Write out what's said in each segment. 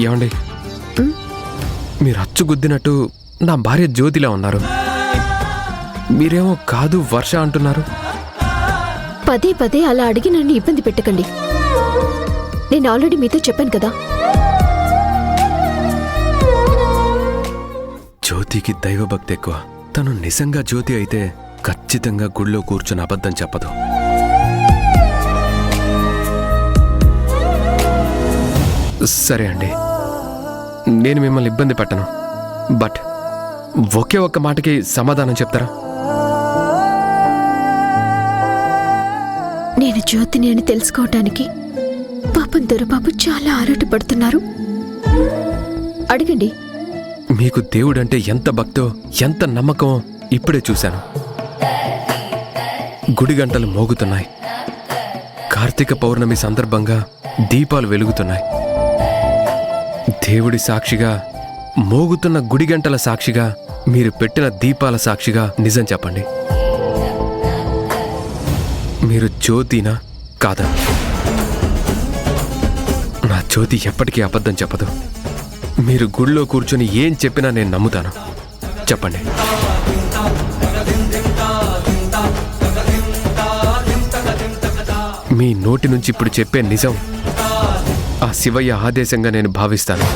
ఏమండి, మీరు అచ్చుగుద్దినట్టు నా భార్య జ్యోతిలా ఉన్నారు. మీరేమో కాదు వర్ష అంటున్నారు. పదే పదే అలా అడిగి నన్ను ఇబ్బంది పెట్టకండి. నేను ఆల్రెడీ మీతో చెప్పాను కదా. జ్యోతికి దైవభక్తి ఎక్కువ. తను నిజంగా జ్యోతి అయితే ఖచ్చితంగా గుళ్ళో కూర్చుని అబద్ధం చెప్పదు. సరే అండి, నేను మిమ్మల్ని ఇబ్బంది పెట్టను. బట్ ఒకే ఒక్క మాటకి సమాధానం చెప్తారా? నేను జ్యోతిని అని తెలుసుకోవటానికి పాపం దొరబాబు చాలా ఆరాటపడుతున్నారు. అడగండి. మీకు దేవుడంటే ఎంత భక్తో, ఎంత నమ్మకమో ఇప్పుడే చూశాను. గుడి గంటలు మోగుతున్నాయి. కార్తీక పౌర్ణమి సందర్భంగా దీపాలు వెలుగుతున్నాయి. దేవుడి సాక్షిగా, మోగుతున్న గుడి గంటల సాక్షిగా, మీరు పెట్టిన దీపాల సాక్షిగా నిజం చెప్పండి. మీరు జ్యోతినా కాదా? నా జ్యోతి ఎప్పటికీ అబద్ధం చెప్పదు. మీరు గుళ్ళో కూర్చొని ఏం చెప్పినా నేను నమ్ముతాను. చెప్పండి. మీ నోటి నుంచి ఇప్పుడు చెప్పే నిజం ఆ శివయ్య ఆదేశంగా నేను భావిస్తాను.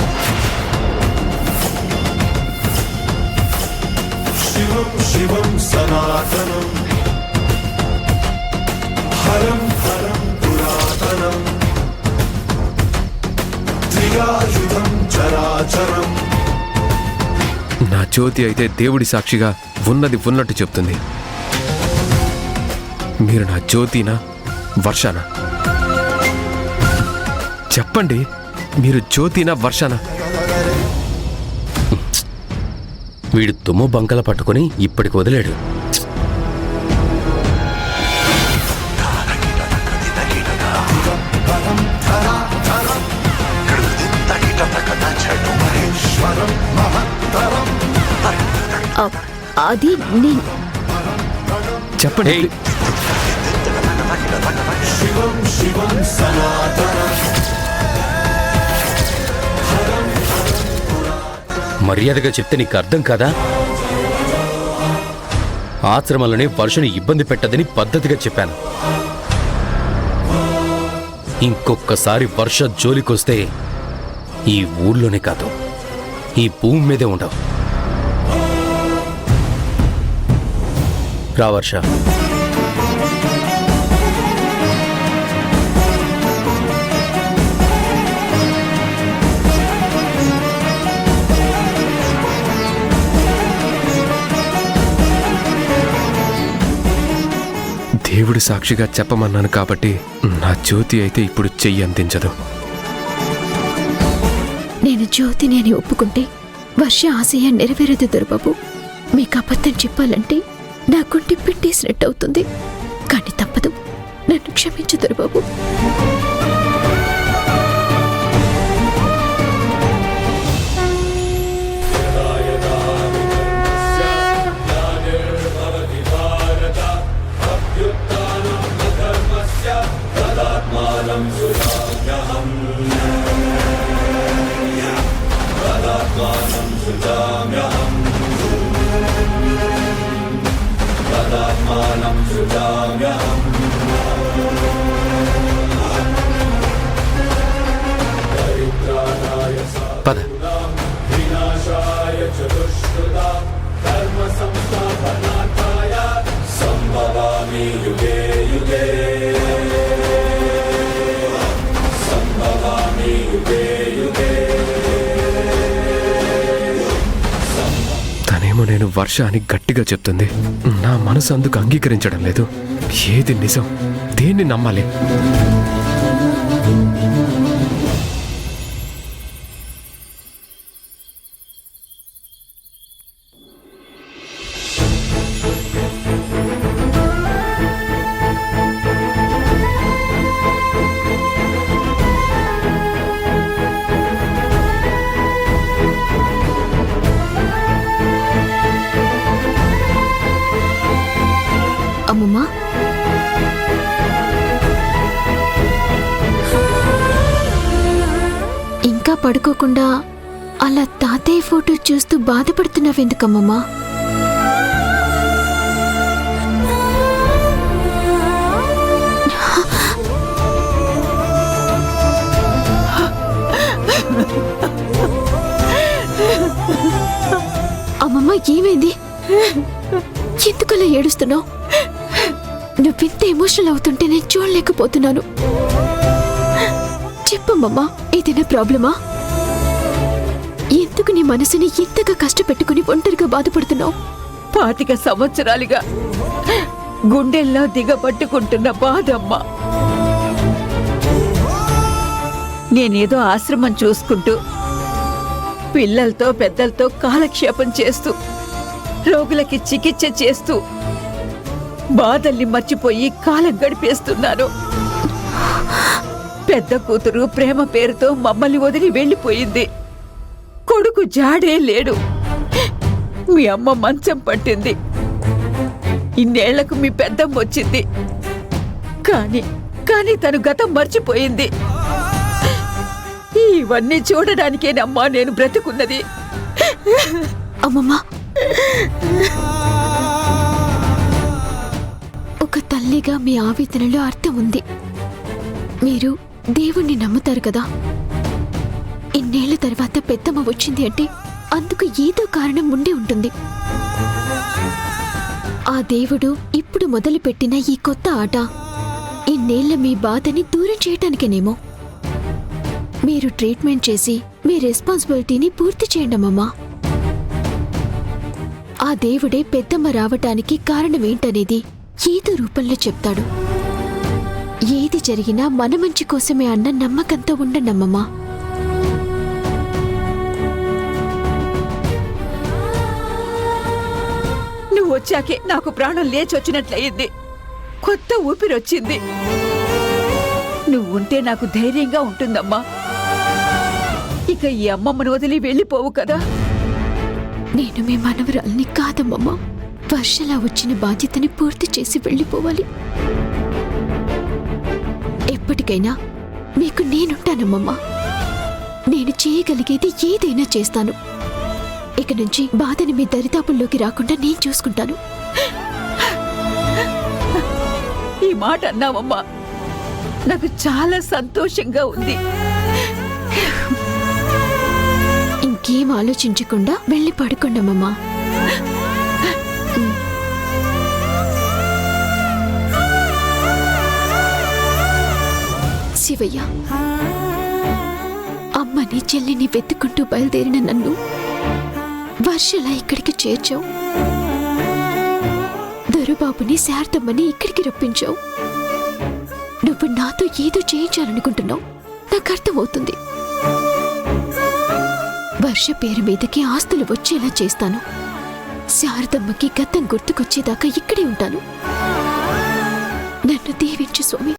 శివం శివం సనాతనం, హరం హరం పురాతనం, త్రియాయుధం చరాచరం. నా జ్యోతి అయితే దేవుడి సాక్షిగా ఉన్నది ఉన్నట్టు చెప్తుంది. మీరు నా జ్యోతినా వర్షానా? చెప్పండి, మీరు జ్యోతినా వర్షానా? వీడు తుమ్ము బంకల పట్టుకుని ఇప్పటికి వదిలేడు. అది నేను. చెప్పండి. శివం శివం సనాతనం. మర్యాదగా చెప్తే నీకు అర్థం కాదా? ఆశ్రమంలోనే వర్షని ఇబ్బంది పెట్టదని పద్ధతిగా చెప్పాను. ఇంకొక్కసారి వర్ష జోలికొస్తే ఈ ఊళ్ళోనే కాదు, ఈ భూమి మీదే ఉండవు. రా వర్ష. దేవుడి సాక్షిగా చెప్పమన్నాను కాబట్టి నా జ్యోతి అయితే ఇప్పుడు చెయ్యి అందించదు. నేను జ్యోతిని అని ఒప్పుకుంటే వర్ష ఆశయం నెరవేరదు దొరబాబు. మీకు అబద్ధం చెప్పాలంటే నా గుండె పిండేసినట్టు అవుతుంది. కానీ తప్పదు. నన్ను క్షమించు దొరబాబు. పద. తనేమో నేను వర్ష అని గట్టిగా చెప్తుంది. నా మనసు అందుకు అంగీకరించడం లేదు. ఏది నిజం? దేన్ని నమ్మాలి? అమ్మమ్మా, ఇంకా పడుకోకుండా అలా తాతయ్య ఫోటో చూస్తూ బాధపడుతున్నావెందుకమ్మమ్మా? అమ్మమ్మ, ఏమైంది? ఎందుకలా ఏడుస్తున్నావు? నువ్వింత ఎమోషనల్ అవుతుంటే నేను చూడలేకపోతున్నాను. చెప్పమ్మమ్మా, ఏదైనా ప్రాబ్లమా? ఎందుకు నీ మనసుని ఇంతగా కష్టపెట్టుకుని ఒంటరిగా బాధపడుతున్నావు? 25 సంవత్సరాలుగా గుండెల్లో దిగబట్టుకుంటున్న బాధమ్మా. నేనేదో ఆశ్రమం చూసుకుంటూ పిల్లలతో పెద్దలతో కాలక్షేపం చేస్తూ రోగులకి చికిత్స చేస్తూ బాధల్ని మర్చిపోయి కాలం గడిపేస్తున్నాను. పెద్ద కూతురు ప్రేమ పేరుతో మమ్మల్ని వదిలి వెళ్ళిపోయింది. కొడుకు జాడే లేడు. మీ అమ్మ మంచం పట్టింది. ఇన్నేళ్లకు మీ పెద్దమ్మ వచ్చింది. కానీ తను గతం మర్చిపోయింది. ఇవన్నీ చూడడానికేనమ్మా నేను బ్రతుకున్నది. అమ్మమ్మా, ఒక తల్లిగా మీ ఆవేదనలో అర్థం ఉంది. మీరు దేవుణ్ణి నమ్ముతారు కదా. ఇన్నేళ్ల తర్వాత పెద్దమ్మ వచ్చింది అంటే అందుకు ఏదో కారణం ఉండి ఉంటుంది. ఆ దేవుడు ఇప్పుడు మొదలుపెట్టిన ఈ కొత్త ఆట ఇన్నేళ్ల మీ బాధని దూరం చేయటానికేనేమో. మీరు ట్రీట్మెంట్ చేసి మీ రెస్పాన్సిబిలిటీని పూర్తి చేయండమ్మా. ఆ దేవుడే పెద్దమ్మ రావటానికి కారణమేంటనేది ఏదో రూపంలో చెప్తాడు. ఏది జరిగినా మన మంచి కోసమే అన్న నమ్మకంతో ఉండండమ్మమ్మా. నువ్వు వచ్చాకే నాకు ప్రాణం లేచొచ్చినట్లయింది. కొత్త ఊపిరొచ్చింది. నువ్వుంటే నాకు ధైర్యంగా ఉంటుందమ్మా. ఇక ఈ అమ్మమ్మను వదిలి వెళ్ళిపోవు కదా. నేను మీ మనవరాల్ని కాదమ్మమ్మా. వర్షలా వచ్చిన బాధ్యతని పూర్తి చేసి వెళ్ళిపోవాలి. ఎప్పటికైనా మీకు నేనుంటానమ్మమ్మా. నేను చేయగలిగేది ఏదైనా చేస్తాను. ఇక నుంచి బాధని మీ దరిదాపుల్లోకి రాకుండా నేను చూసుకుంటాను. ఈ మాట అన్నావమ్మా, నాకు చాలా సంతోషంగా ఉంది. ఇంకేం ఆలోచించకుండా వెళ్ళి పడుకోండమ్మమ్మా. శివయ్య, అమ్మని చెల్లిని వెతుక్కుంటూ బయలుదేరిన నన్ను వర్షలా ఇక్కడికి చేర్చావు. దొరబాబుని శారదమ్మని ఇక్కడికి రప్పించావు. నువ్వు నాతో ఏదో చేయించాలనుకుంటున్నావు, నాకు అర్థమవుతుంది. వర్ష పేరు మీదకి ఆస్తులు వచ్చేలా చేస్తాను. శారదమ్మకి గతం గుర్తుకొచ్చేదాకా ఇక్కడే ఉంటాను. నన్ను దీవించు స్వామి.